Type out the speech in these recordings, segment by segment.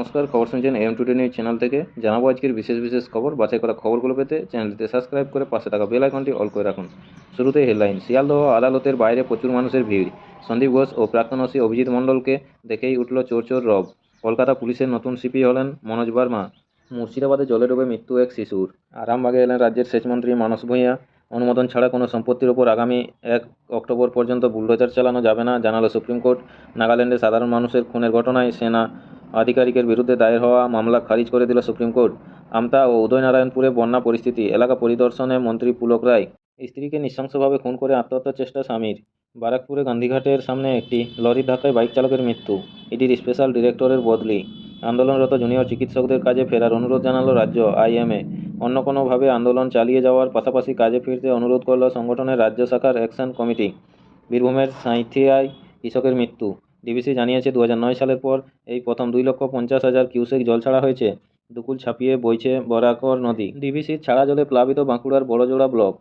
নমস্কার, খবর শুনছেন টুডে নিউজ চ্যানেল থেকে। জানাবো আজকের বিশেষ খবর। বাছাই করা খবরগুলো পেতে চ্যানেলটিতে সাবস্ক্রাইব করে পাশে থাকা বেল আইকনটি অল করে রাখুন। শুরুতেই হেডলাইন। শিয়ালদহ আদালতের বাইরে প্রচুর মানুষের ভিড়। সন্দীপ ঘোষ ও প্রাক্তন ওসি অভিজিৎ মণ্ডলকে দেখেই উঠল চোর রব। কলকাতা পুলিশের নতুন সিপি হলেন মনোজ বার্মা। মুর্শিদাবাদে জলে ডুবে মৃত্যু এক শিশুর। আরামবাগে এলেন রাজ্যের সেচমন্ত্রী মানস ভূঁইয়া। অনুমোদন ছাড়া কোনো সম্পত্তির ওপর আগামী 1 অক্টোবর পর্যন্ত বুলডোজার চালানো যাবে না, জানালো সুপ্রিম কোর্ট। নাগাল্যান্ডে সাধারণ মানুষের খুনের ঘটনায় সেনা আধিকারিকের বিরুদ্ধে দায়ের হওয়া মামলা খারিজ করে দিল সুপ্রিম কোর্ট। আমতা ও উদয়নারায়ণপুরে বন্যা পরিস্থিতি, এলাকা পরিদর্শনে মন্ত্রী পুলক রায়। স্ত্রীকে নৃশংসভাবে খুন করে আত্মহত্যার চেষ্টা স্বামীর। বারাকপুরে গান্ধীঘাটের সামনে একটি লরির ধাক্কায় বাইক চালকের মৃত্যু। ইডির স্পেশাল ডিরেক্টরের বদলি। আন্দোলনরত জুনিয়র চিকিৎসকদের কাজে ফেরার অনুরোধ জানালো রাজ্য আইএমএ। অন্য কোনোভাবে আন্দোলন চালিয়ে যাওয়ার পাশাপাশি কাজে ফিরতে অনুরোধ করল সংগঠনের রাজ্য শাখার অ্যাকশন কমিটি। বীরভূমের সাঁইথিয়ায় কৃষকের মৃত্যু। ডিবিসি জানিয়েছে 2009 সালের পর এই প্রথম 2,50,000 কিউসেক জল ছাড়া হয়েছে। দুকুল ছাপিয়ে বইছে বরাকর নদী। ডিবিসির ছাড়া জলে প্লাবিত বাঁকুড়ার বড়জোড়া ব্লক।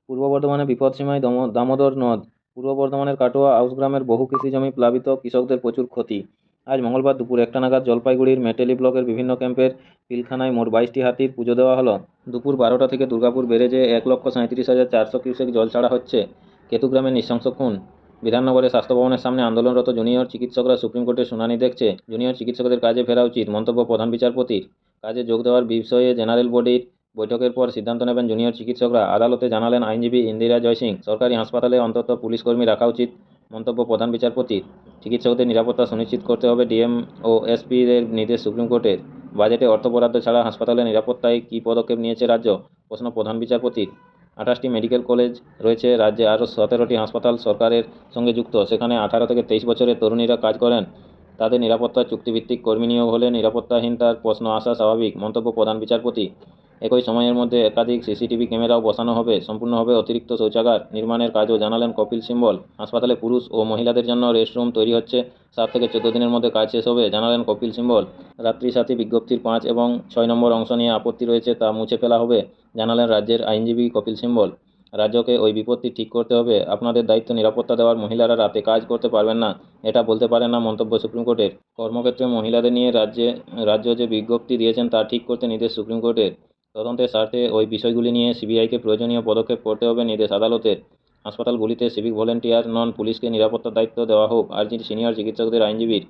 পূর্ব বর্ধমানে বিপদসীমায় দামোদর নদ। পূর্ব বর্ধমানের কাটোয়া আউসগ্রামের বহু কৃষিজমি প্লাবিত, কৃষকদের প্রচুর ক্ষতি। আজ মঙ্গলবার দুপুর 1টা নাগাদ জলপাইগুড়ির মেটেলি ব্লকের বিভিন্ন ক্যাম্পের পিলখানায় মোট 22টি হাতির পুজো দেওয়া হলো। দুপুর 12টা থেকে দুর্গাপুর ব্যারেজে 1,37,400 কিউসেক জল ছাড়া হচ্ছে। কেতুগ্রামে নৃশংস খুন। বিধাননগরে স্বাস্থ্য ভবনের সামনে আন্দোলনরত জুনিয়র চিকিৎসকরা সুপ্রিম কোর্টে শুনানি দেখছে। জুনিয়র চিকিৎসকদের কাজে ফেরা উচিত, মন্তব্য প্রধান বিচারপতির। কাজে যোগ দেওয়ার বিষয়ে জেনারেল বডির বৈঠকের পর সিদ্ধান্ত নেবেন জুনিয়র চিকিৎসকরা, আদালতে জানালেন আইনজীবী ইন্দিরা জয়সিং। সরকারি হাসপাতালে অন্তত পুলিশ কর্মী রাখা উচিত, মন্তব্য প্রধান বিচারপতির। চিকিৎসকদের নিরাপত্তা সুনিশ্চিত করতে হবে, ডিএম ও এসপিদের নির্দেশ সুপ্রিম কোর্টের। বাজেটে অর্থ বরাদ্দ ছাড়া হাসপাতালে নিরাপত্তায় কী পদক্ষেপ নিয়েছে রাজ্য, প্রশ্ন প্রধান বিচারপতির। 28টি মেডিকেল কলেজ রয়েছে রাজ্যে, আরও 17টি হাসপাতাল সরকারের সঙ্গে যুক্ত। সেখানে 18 থেকে 23 বছরের তরুণীরা কাজ করেন। তাদের নিরাপত্তা চুক্তিভিত্তিক কর্মী নিয়োগ হলে নিরাপত্তাহীনতার প্রশ্ন আসা স্বাভাবিক, মন্তব্য প্রধান বিচারপতি। একই সময়ের মধ্যে একাধিক সিসিটিভি ক্যামেরাও বসানো হবে। সম্পূর্ণ হবে অতিরিক্ত শৌচাগার নির্মাণের কাজও, জানালেন কপিল সিব্বল। হাসপাতালে পুরুষ ও মহিলাদের জন্য রেস্টরুম তৈরি হচ্ছে। 7 থেকে 14 দিনের মধ্যে কাজ শেষ হবে, জানালেন কপিল সিব্বল। রাত্রি সাথী বিজ্ঞপ্তির 5 এবং 6 নম্বর অংশ নিয়ে আপত্তি রয়েছে, তা মুছে ফেলা হবে, জানালেন রাজ্যের আইনজীবী কপিল সিব্বল। রাজ্যকে ওই বিপত্তি ঠিক করতে হবে। আপনাদের দায়িত্ব নিরাপত্তা দেওয়ার, মহিলারা রাতে কাজ করতে পারবেন না, এটা বলতে পারেন না, মন্তব্য সুপ্রিম কোর্টের। কর্মক্ষেত্রে মহিলাদের নিয়ে রাজ্য যে বিজ্ঞপ্তি দিয়েছেন তা ঠিক করতে নির্দেশ সুপ্রিম কোর্টের। তদন্তের স্বার্থে ওই বিষয়গুলি নিয়ে সিবিআইকে প্রয়োজনীয় পদক্ষেপ করতে হবে, নির্দেশ আদালতের। হাসপাতালগুলিতে সিভিক ভলেন্টিয়ার নন পুলিশকে নিরাপত্তার দায়িত্ব দেওয়া হোক, আর্জি সিনিয়র চিকিৎসকদের আইনজীবীর।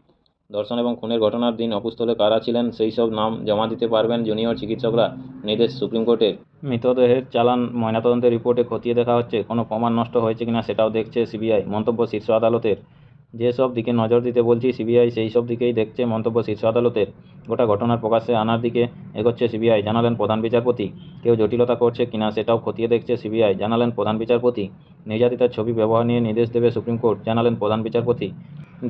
ধর্ষণ এবং খুনের ঘটনার দিন অপুস্থলে কারা ছিলেন সেই সব নাম জমা দিতে পারবেন জুনিয়র চিকিৎসকরা, নির্দেশ সুপ্রিম কোর্টের। মৃতদেহের চালান ময়নাতদন্তের রিপোর্টে খতিয়ে দেখা হচ্ছে, কোনো প্রমাণ নষ্ট হয়েছে কিনা সেটাও দেখছে সিবিআই, মন্তব্য শীর্ষ আদালতের। যেসব দিকে নজর দিতে বলছি সিবিআই সেই সব দিকেই দেখছে, মন্তব্য শীর্ষ আদালতের। গোটা ঘটনার প্রকাশ্যে আনার দিকে এগোচ্ছে সিবিআই, জানালেন প্রধান বিচারপতি। কেউ জটিলতা করছে কিনা সেটাও খতিয়ে দেখছে সিবিআই, জানালেন প্রধান বিচারপতি। নির্যাতিতার ছবি ব্যবহার নিয়ে নির্দেশ দেবে সুপ্রিম কোর্ট, জানালেন প্রধান বিচারপতি।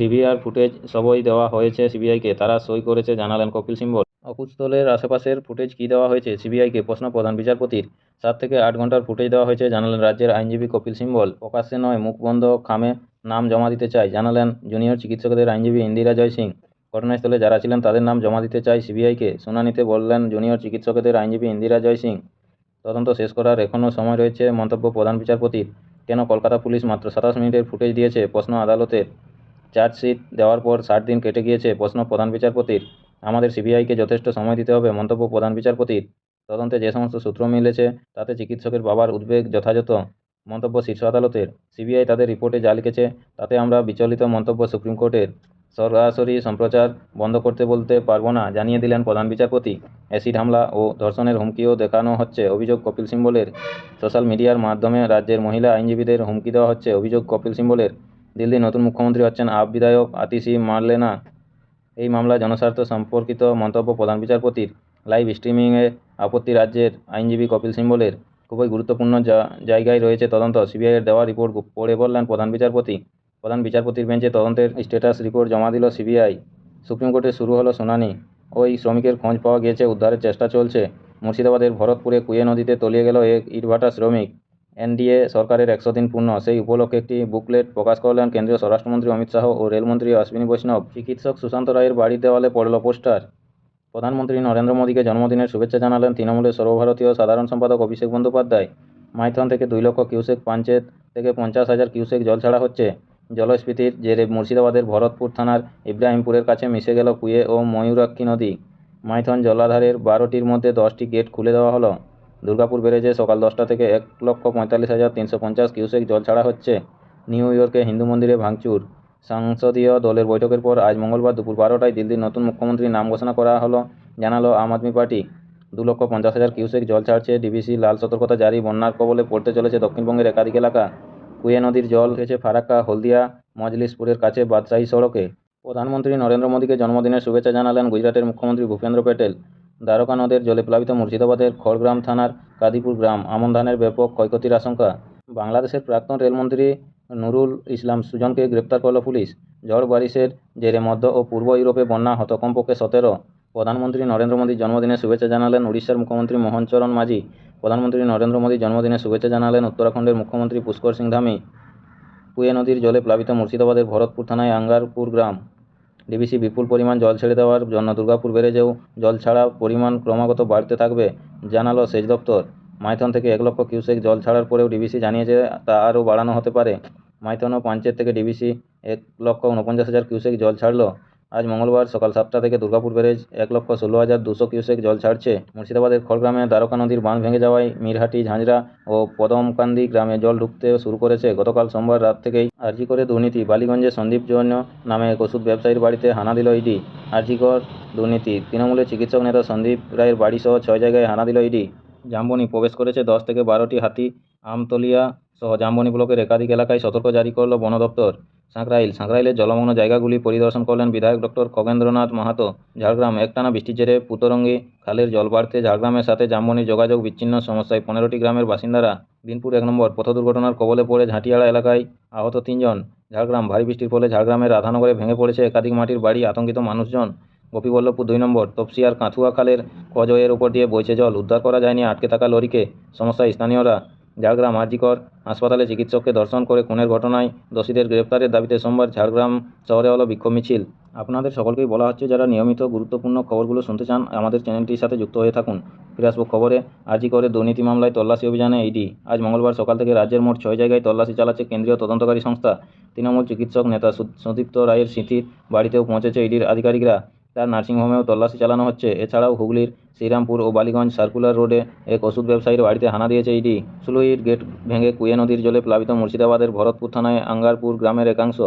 ডিভিআর ফুটেজ সবই দেওয়া হয়েছে সিবিআইকে, তারা সই করেছে, জানালেন কপিল সিব্বল। অকুস্থলের আশেপাশের ফুটেজ কী দেওয়া হয়েছে সিবিআইকে, প্রশ্ন প্রধান বিচারপতির। 7 থেকে 8 ঘন্টার ফুটেজ দেওয়া হয়েছে, জানালেন রাজ্যের আইনজীবী কপিল সিব্বল। প্রকাশ্যে নয়, মুখ বন্ধ খামে নাম জমা দিতে চাই, জানালেন জুনিয়র চিকিৎসকদের আইনজীবী ইন্দিরা জয়সিং। ঘটনাস্থলে যারা ছিলেন তাদের নাম জমা দিতে চাই সিবিআইকে, শুনানিতে বললেন জুনিয়র চিকিৎসকদের আইনজীবী ইন্দিরা জয়সিং। তদন্ত শেষ করার এখনও সময় রয়েছে, মন্তব্য প্রধান বিচারপতির। কেন কলকাতা পুলিশ মাত্র 27 মিনিটের ফুটেজ দিয়েছে, প্রশ্ন আদালতের। চার্জশিট দেওয়ার পর 60 দিন কেটে গিয়েছে, প্রশ্ন প্রধান বিচারপতির। আমাদের সিবিআইকে যথেষ্ট সময় দিতে হবে, মন্তব্য প্রধান বিচারপতির। তদন্তে যে সমস্ত সূত্র মিলেছে তাতে চিকিৎসকের বাবার উদ্বেগ যথাযথ, মন্তব্য শীর্ষ আদালতের। সিবিআই তাদের রিপোর্টে যা লিখেছে তাতে আমরা বিচলিত, মন্তব্য সুপ্রিম কোর্টের। সরাসরি সম্প্রচার বন্ধ করতে বলতে পারবো না, জানিয়ে দিলেন প্রধান বিচারপতি। অ্যাসিড হামলা ও ধর্ষণের হুমকিও দেখানো হচ্ছে, অভিযোগ কপিল সিব্বলের। সোশ্যাল মিডিয়ার মাধ্যমে রাজ্যের মহিলা আইনজীবীদের হুমকি দেওয়া হচ্ছে, অভিযোগ কপিল সিব্বলের। দিল্লির নতুন মুখ্যমন্ত্রী হচ্ছেন আপ বিধায়ক আতিশি মার্লেনা। এই মামলা জনস্বার্থ সম্পর্কিত, মন্তব্য প্রধান বিচারপতির। লাইভ স্ট্রিমিংয়ে আপত্তি রাজ্যের আইনজীবী কপিল সিব্বলের। খুবই গুরুত্বপূর্ণ জায়গায় রয়েছে তদন্ত, সিবিআইয়ের দেওয়া রিপোর্ট পড়ে বললেন প্রধান বিচারপতি। প্রধান বিচারপতির বেঞ্চে তদন্তের স্ট্যাটাস রিপোর্ট জমা দিল সিবিআই। সুপ্রিম কোর্টে শুরু হলো শুনানি। ওই শ্রমিকের খোঁজ পাওয়া গিয়েছে, উদ্ধারের চেষ্টা চলছে। মুর্শিদাবাদের ভরতপুরে কুয়ে নদীতে তলিয়ে গেল এক ইটভাটা শ্রমিক। এনডিএ সরকারের 100 দিন পূর্ণ, সেই উপলক্ষে একটি বুকলেট প্রকাশ করলেন কেন্দ্রীয় স্বরাষ্ট্রমন্ত্রী অমিত শাহ ও রেলমন্ত্রী অশ্বিনী বৈষ্ণব। চিকিৎসক সুশান্ত রায়ের বাড়ির দেওয়ালে পড়ল পোস্টার। প্রধানমন্ত্রী নরেন্দ্র মোদীকে জন্মদিনের শুভেচ্ছা জানালেন তৃণমূলের সর্বভারতীয় সাধারণ সম্পাদক অভিষেক বন্দ্যোপাধ্যায়। মাইথন থেকে 2 লক্ষ কিউসেক, পাঞ্চেত থেকে 50,000 কিউসেক জল ছাড়া হচ্ছে। জলস্ফীতির জেরে মুর্শিদাবাদের ভরতপুর থানার ইব্রাহিমপুরের কাছে মিশে গেল কুয়ে ও ময়ূরাক্ষী নদী। মাইথন জলাধারের 12টির মধ্যে 10টি গেট খুলে দেওয়া হলো। দুর্গাপুর ব্যারেজে সকাল 10টা থেকে 1,45,350 কিউসেক জল ছাড়া হচ্ছে। নিউ ইয়র্কে হিন্দু মন্দিরে ভাঙচুর। সংসদীয় দলের বৈঠকের পর আজ মঙ্গলবার দুপুর 12টায় দিল্লির নতুন মুখ্যমন্ত্রীর নাম ঘোষণা করা হলো, জানালো আম আদমি পার্টি। 2,50,000 কিউসেক জল ছাড়ছে ডিভিসি। লাল সতর্কতা জারি। বন্যার কবলে পড়তে চলেছে দক্ষিণবঙ্গের একাধিক এলাকা। কুয়ে নদীর জল উঠেছে ফারাক্কা, হলদিয়া, মজলিসপুরের কাছে বাদশাহী সড়কে। প্রধানমন্ত্রী নরেন্দ্র মোদীকে জন্মদিনের শুভেচ্ছা জানালেন গুজরাটের মুখ্যমন্ত্রী ভূপেন্দ্র প্যাটেল। দ্বারকা নদের জলে প্লাবিত মুর্শিদাবাদের খড়গ্রাম থানার কাদিপুর গ্রাম। আমন ধানের ব্যাপক ক্ষয়ক্ষতির আশঙ্কা। বাংলাদেশের প্রাক্তন রেলমন্ত্রী নুরুল ইসলাম সুজনকে গ্রেপ্তার করল পুলিশ। ঝড় বারিশের জেরে মধ্য ও পূর্ব ইউরোপে বন্যা হত কমপক্ষে 17। প্রধানমন্ত্রী নরেন্দ্র মোদীর জন্মদিনের শুভেচ্ছা জানালেন উড়িষ্যার মুখ্যমন্ত্রী মোহন চরণ মাঝি। প্রধানমন্ত্রী নরেন্দ্র মোদীর জন্মদিনের শুভেচ্ছা জানালেন উত্তরাখণ্ডের মুখ্যমন্ত্রী পুষ্কর সিং ধামি। কুয়ে নদীর জলে প্লাবিত মুর্শিদাবাদের ভরতপুর থানায় আঙ্গারপুর গ্রাম। ডিভিসি বিপুল পরিমাণ জল ছেড়ে দেওয়ার জন্য দুর্গাপুর ব্যারেজেও জল ছাড়া পরিমাণ ক্রমাগত বাড়তে থাকবে, জানালো সেচ দপ্তর। মাইথন থেকে 1 লক্ষ কিউসেক জল ছাড়ার পরেও ডিভিসি জানিয়েছে তা আরও বাড়ানো হতে পারে। মাইথন ও পাঞ্চের থেকে ডিভিসি 1,49,000 কিউসেক জল ছাড়ল। আজ মঙ্গলবার সকাল 7টা থেকে দুর্গাপুর ব্যারেজ 1,16,200 কিউসেক জল ছাড়ছে। মুর্শিদাবাদের খড়গ্রামে দ্বারকা নদীর বাঁধ ভেঙে যাওয়ায় মিরহাটি, ঝাঁঝরা ও পদমকান্দি গ্রামে জল ঢুকতে শুরু করেছে। গতকাল সোমবার রাত থেকেই আরজিকরে দুর্নীতি। বালিগঞ্জে সন্দীপ জৈন নামে এক ওষুধ ব্যবসায়ীর বাড়িতে হানা দিল ইডি। আরজিকর দুর্নীতি। তৃণমূলের চিকিৎসক নেতা সন্দীপ রায়ের বাড়িসহ 6 জায়গায় হানা দিল ইডি। জামবনি প্রবেশ করেছে 10 থেকে 12টি হাতি। আমতলিয়া সহ জামবনি ব্লকের একাধিক এলাকায় সতর্ক জারি করল বন দপ্তর। সাঁকরাইলের জলমগ্ন জায়গাগুলি পরিদর্শন করলেন বিধায়ক ডক্টর খগেন্দ্রনাথ মাহাতো। ঝাড়গ্রাম। একটানা বৃষ্টির জেরে পুতরঙ্গী খালের জল বাড়তে ঝাড়গ্রামের সাথে জামবনির যোগাযোগ বিচ্ছিন্ন। সমস্যায় 15টি গ্রামের বাসিন্দারা। বিনপুর 1 নম্বর। পথ দুর্ঘটনার কবলে পড়ে ঝাঁটিয়াড়া এলাকায় আহত 3 জন। ঝাড়গ্রাম। ভারী বৃষ্টির ফলে ঝাড়গ্রামের রাধানগরে ভেঙে পড়েছে একাধিক মাটির বাড়ি, আতঙ্কিত মানুষজন। গোপীবল্লভপুর 2 নম্বর। তপসিয়ার কাঁথুয়া খালের কজয়ের উপর দিয়ে বইছে জল, উদ্ধার করা যায়নি আটকে থাকা লরিকে, সমস্যায় স্থানীয়রা। ঝাড়গ্রাম। আরজিকর হাসপাতালে চিকিৎসককে ধর্ষণ করে খুনের ঘটনায় দোষীদের গ্রেপ্তারের দাবিতে সোমবার ঝাড়গ্রাম শহরে হলো বিক্ষোভ মিছিল। আপনাদের সকলকেই বলা হচ্ছে, যারা নিয়মিত গুরুত্বপূর্ণ খবরগুলো শুনতে চান আমাদের চ্যানেলটির সাথে যুক্ত হয়ে থাকুন। ফিরে আসবো খবরে। আরজিকরে দুর্নীতি মামলায় তল্লাশি অভিযানে ইডি। আজ মঙ্গলবার সকাল থেকে রাজ্যের মোট 6 জায়গায় তল্লাশি চালাচ্ছে কেন্দ্রীয় তদন্তকারী সংস্থা। তৃণমূল চিকিৎসক নেতা সুদীপ্ত রায়ের স্মৃতির বাড়িতেও পৌঁছেছে ইডির আধিকারিকরা। তার নার্সিংহোমেও তল্লাশি চালানো হচ্ছে। এছাড়াও হুগলির শ্রীরামপুর ও বালিগঞ্জ সার্কুলার রোডে এক ওষুধ ব্যবসায়ীর বাড়িতে হানা দিয়েছে ইডি। স্লুইস গেট ভেঙে কুয়ে নদীর জলে প্লাবিত মুর্শিদাবাদের ভরতপুর থানায় আঙ্গারপুর গ্রামের একাংশ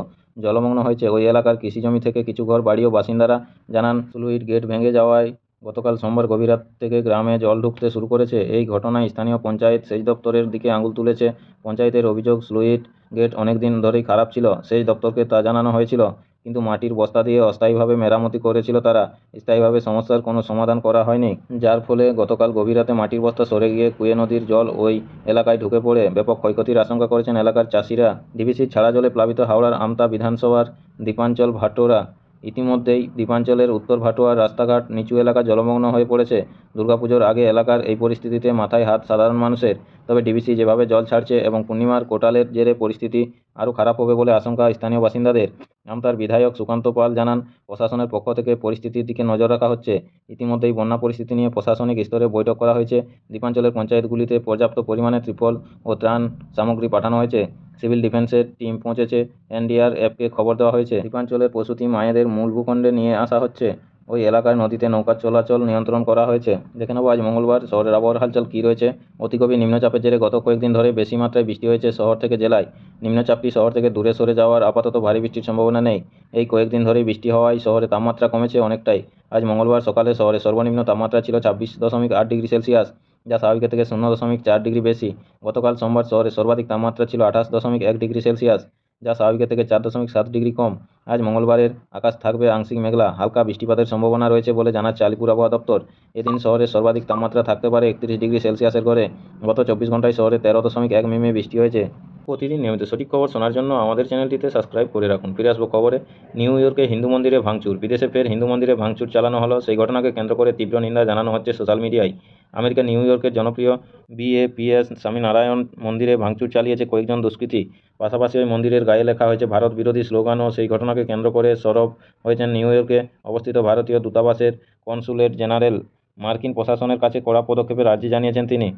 জলমগ্ন হয়েছে। ওই এলাকার কৃষিজমি থেকে কিছু ঘর বাড়িও বাসিন্দারা জানান স্লুইস গেট ভেঙে যাওয়ায় গতকাল সোমবার গভীর রাত থেকে গ্রামে জল ঢুকতে শুরু করেছে। এই ঘটনায় স্থানীয় পঞ্চায়েত সেচ দপ্তরের দিকে আঙুল তুলেছে। পঞ্চায়েতের অভিযোগ, স্লুইস গেট অনেক দিন ধরেই খারাপ ছিল। সেচ দপ্তরকে তা জানানো হয়েছিল, কিন্তু মাটির বস্তা দিয়ে অস্থায়ীভাবে মেরামতি করেছিল তারা। স্থায়ীভাবে সমস্যার কোনো সমাধান করা হয়নি, যার ফলে গতকাল গভীর রাতে মাটির বস্তা সরে গিয়ে কুয়ে নদীর জল ওই এলাকায় ঢুকে পড়ে ব্যাপক ক্ষয়ক্ষতির আশঙ্কা করেছেন এলাকার চাষিরা। ডিভিসির ছাড়া জলে প্লাবিত হাওড়ার আমতা বিধানসভার দ্বীপাঞ্চল ভাটোরা। ইতিমধ্যেই দ্বীপাঞ্চলের উত্তর ভাটোয়ার রাস্তাঘাট, নিচু এলাকা জলমগ্ন হয়ে পড়েছে। দুর্গাপুজোর আগে এলাকার এই পরিস্থিতিতে মাথায় হাত সাধারণ মানুষের। তবে ডিভিসি যেভাবে জল ছাড়ছে এবং পূর্ণিমার কোটালের জেরে পরিস্থিতি আরও খারাপ হবে বলে আশঙ্কা স্থানীয় বাসিন্দাদের। আমতার বিধায়ক সুকান্ত পাল জানান, প্রশাসনের পক্ষ থেকে পরিস্থিতির দিকে নজর রাখা হচ্ছে। ইতিমধ্যেই বন্যা পরিস্থিতি নিয়ে প্রশাসনিক স্তরে বৈঠক করা হয়েছে। দ্বীপাঞ্চলের পঞ্চায়েতগুলিতে পর্যাপ্ত পরিমাণে ত্রিপল ও ত্রাণ সামগ্রী পাঠানো হয়েছে। সিভিল ডিফেন্সের টিম পৌঁছেছে। এনডিআরএফকে খবর দেওয়া হয়েছে। দ্বীপাঞ্চলের প্রসূতি মায়েদের মূল ভূখণ্ডে নিয়ে আসা হচ্ছে। ওই এলাকার নদীতে নৌকা চলাচল নিয়ন্ত্রণ করা হয়েছে। দেখে নেব আজ মঙ্গলবার শহরের আবহাওয়ার হালচাল কী রয়েছে। অতিগভীর নিম্নচাপের জেরে গত কয়েকদিন ধরে বেশি মাত্রায় বৃষ্টি হয়েছে শহর থেকে জেলায়। নিম্নচাপটি শহর থেকে দূরে সরে যাওয়ার আপাতত ভারী বৃষ্টির সম্ভাবনা নেই। এই কয়েকদিন ধরেই বৃষ্টি হওয়ায় শহরে তাপমাত্রা কমেছে অনেকটাই। আজ মঙ্গলবার সকালে শহরে সর্বনিম্ন তাপমাত্রা ছিল 26.8 ডিগ্রি সেলসিয়াস, যা স্বাভাবিকের থেকে 0.4 ডিগ্রি বেশি। গতকাল সোমবার শহরে সর্বাধিক তাপমাত্রা ছিল 28.1 ডিগ্রি সেলসিয়াস, যা স্বাভাবিকের থেকে 4.7 ডিগ্রি কম। আজ মঙ্গলবারের আকাশ থাকবে আংশিক মেঘলা, হালকা বৃষ্টিপাতের সম্ভাবনা রয়েছে বলে জানাচ্ছে আলিপুর আবহাওয়া দপ্তর। এদিন শহরের সর্বাধিক তাপমাত্রা থাকতে পারে 31 ডিগ্রি সেলসিয়াসের ঘরে। গত 24 ঘন্টায় শহরে 13.1 মিমি বৃষ্টি হয়েছে। প্রতিদিন নিয়মিত সঠিক খবর শোনার জন্য আমাদের চ্যানেলটিতে সাবস্ক্রাইব করে রাখুন। ফিরে আসবো খবরে। নিউ ইয়র্কে হিন্দু মন্দিরে ভাঙচুর। বিদেশে ফের হিন্দু মন্দিরে ভাঙচুর চালানো হলো। সেই ঘটনাকে কেন্দ্র করে তীব্র নিন্দা জানানো হচ্ছে সোশ্যাল মিডিয়ায়। আমেরিকার নিউ ইয়র্কের জনপ্রিয় বিএপিএস স্বামীনারায়ণ মন্দিরে ভাঙচুর চালিয়েছে কয়েকজন দুষ্কৃতী। পাশাপাশি ওই মন্দিরের গায়ে লেখা হয়েছে ভারত বিরোধী স্লোগানও। সেই ঘটনাকে কেন্দ্র করে সরব হয়েছেন নিউ ইয়র্কে অবস্থিত ভারতীয় দূতাবাসের কনসুলেট জেনারেল। মার্কিন প্রশাসনের কাছে কড়া পদক্ষেপের আর্জি জানিয়েছেন তিনি।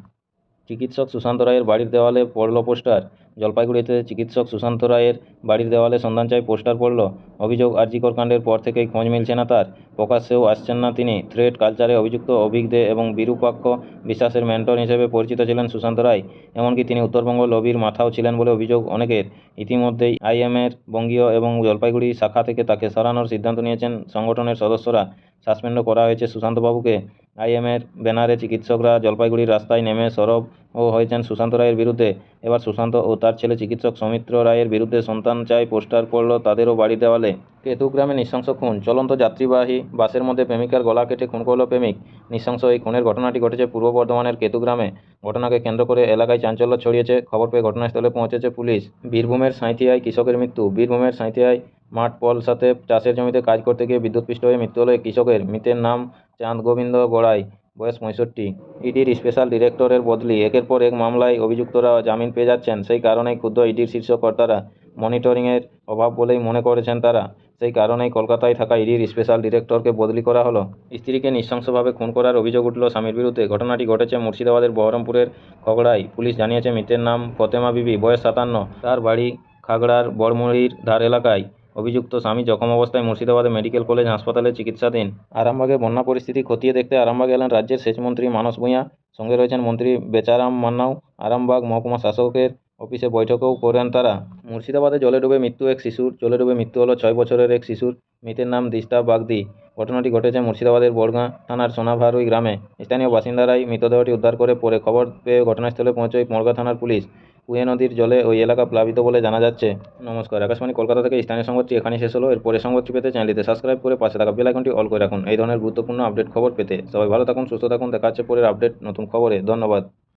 চিকিৎসক সুশান্ত রায়ের বাড়ির দেওয়ালে পড়ল পোস্টার। জলপাইগুড়িতে চিকিৎসক সুশান্ত রায়ের বাড়ির দেওয়ালে সন্ধান চাই পোস্টার পড়ল। অভিযোগ, আরজিকর কাণ্ডের পর থেকেই খোঁজ মিলছে না তার, প্রকাশ্যেও আসছেন না তিনি। থ্রেড কালচারে অভিযুক্ত অভিক দে এবং বিরূপাক্ষ বিশ্বাসের মেন্টর হিসেবে পরিচিত ছিলেন সুশান্ত রায়। এমনকি তিনি উত্তরবঙ্গ লবির মাথাও ছিলেন বলে অভিযোগ অনেকের। ইতিমধ্যেই আইএমের বঙ্গীয় এবং জলপাইগুড়ি শাখা থেকে তাকে সরানোর সিদ্ধান্ত নিয়েছেন সংগঠনের সদস্যরা। সাসপেন্ডও করা হয়েছে সুশান্তবাবুকে। আইএমের ব্যানারে চিকিৎসকরা জলপাইগুড়ির রাস্তায় নেমে সরবও হয়েছেন সুশান্ত রায়ের বিরুদ্ধে। এবার সুশান্ত ও তার ছেলে চিকিৎসক সৌমিত্র রায়ের বিরুদ্ধে সন্তান চাই পোস্টার পড়ল তাদেরও বাড়ি দেওয়ালে। কেতুগ্রামে নৃশংস খুন। চলন্ত যাত্রীবাহী বাসের মধ্যে প্রেমিকার গলা কেটে খুন করল প্রেমিক। নৃশংস এই খুনের ঘটনাটি ঘটেছে পূর্ব বর্ধমানের কেতুগ্রামে। ঘটনাকে কেন্দ্র করে এলাকায় চাঞ্চল্য ছড়িয়েছে। খবর পেয়ে ঘটনাস্থলে পৌঁছেছে পুলিশ। বীরভূমের সাঁইথিয়ায় কৃষকের মৃত্যু। বীরভূমের সাঁইথিয়ায় মাঠ পলসাতে চাষের জমিতে কাজ করতে গিয়ে বিদ্যুৎস্পৃষ্ট হয়ে মৃত্যু হলো এক কৃষকের। মৃতের নাম চাঁদ গোবিন্দ গড়াই, বয়স 65। ইডির স্পেশাল ডিরেক্টরের বদলি। একের পর এক মামলায় অভিযুক্তরা জামিন পেয়ে যাচ্ছেন। সেই কারণেই ক্ষুব্ধ ইডির শীর্ষ কর্তারা। মনিটরিংয়ের অভাব বলেই মনে করেছেন তারা। সেই কারণেই কলকাতায় থাকা ইডির স্পেশাল ডিরেক্টরকে বদলি করা হলো। স্ত্রীকে নৃশংসভাবে খুন করার অভিযোগ উঠল স্বামীর বিরুদ্ধে। ঘটনাটি ঘটেছে মুর্শিদাবাদের বহরমপুরের খগড়ায়। পুলিশ জানিয়েছে মৃতের নাম ফতেমা বিবি, বয়স 57। তার বাড়ি খাগড়ার বড়মুড়ির ধার এলাকায়। অভিযুক্ত স্বামী জখম অবস্থায় মুর্শিদাবাদ মেডিকেল কলেজ হাসপাতালে চিকিৎসাধীন। আরামবাগে বন্যা পরিস্থিতি খতিয়ে দেখতে আরামবাগ এলেন রাজ্যের সেচমন্ত্রী মানস ভূঁইয়া। সঙ্গে রয়েছেন মন্ত্রী বেচারাম মান্নাও। আরামবাগ মহকুমা শাসকের অফিসে বৈঠকও করেন তারা। মুর্শিদাবাদে জলে ডুবে মৃত্যু এক শিশুর। জলে ডুবে মৃত্যু হলো 6 বছরের এক শিশুর। মৃতের নাম দিস্তা বাগদি। ঘটনাটি ঘটেছে মুর্শিদাবাদের বড়গাঁ থানার সোনাভারুই গ্রামে। স্থানীয় বাসিন্দারাই মৃতদেহটি উদ্ধার করে পরে খবর পেয়ে ঘটনাস্থলে পৌঁছয় মড়গা থানার পুলিশ। কুয়ে নদীর জলে ওই এলাকা প্লাবিত বলে জানা যাচ্ছে। নমস্কার, আকাশবাণী কলকাতা থেকে স্থানীয় সংবাদটি এখানেই শেষ হলো। এর পরে সংবাদটি পেতে চ্যানেলটিতে সাবস্ক্রাইব করে পাশে থাকা বেল আইকনটি অল করে রাখুন এই ধরনের গুরুত্বপূর্ণ আপডেট খবর পেতে। সবাই ভালো থাকুন, সুস্থ থাকুন। দেখা হচ্ছে পরের আপডেট নতুন খবরে। ধন্যবাদ।